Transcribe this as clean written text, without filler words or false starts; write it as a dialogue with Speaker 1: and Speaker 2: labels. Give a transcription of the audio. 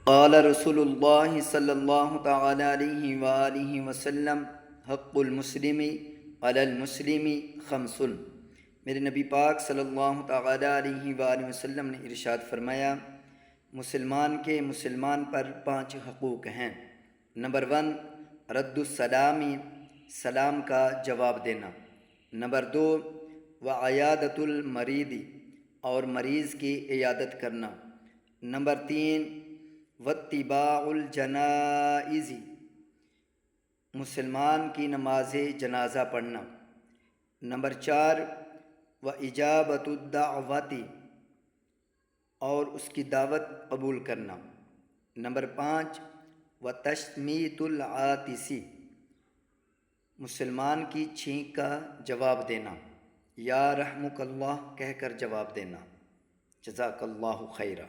Speaker 1: قال رسول اللہ صلی اللہ تعالی علیہ وآلہ وسلم حق المسلم علی المسلم خمس۔ میرے نبی پاک صلی اللہ تعالی علیہ وآلہ وسلم نے ارشاد فرمایا، مسلمان کے مسلمان پر 5 حقوق ہیں۔ نمبر 1، رد السلام، سلام کا جواب دینا۔ نمبر 2، وعیادۃ المریض، اور مریض کی عیادت کرنا۔ نمبر 3، واتباع الجنائز، مسلمان کی نماز جنازہ پڑھنا۔ نمبر 4، واجابۃ الدعوۃ، اور اس کی دعوت قبول کرنا۔ نمبر 5، وتشمیت العاطس، مسلمان کی چھینک کا جواب دینا، یا رحمک اللہ کہہ کر جواب دینا۔ جزاک اللہ خیرا۔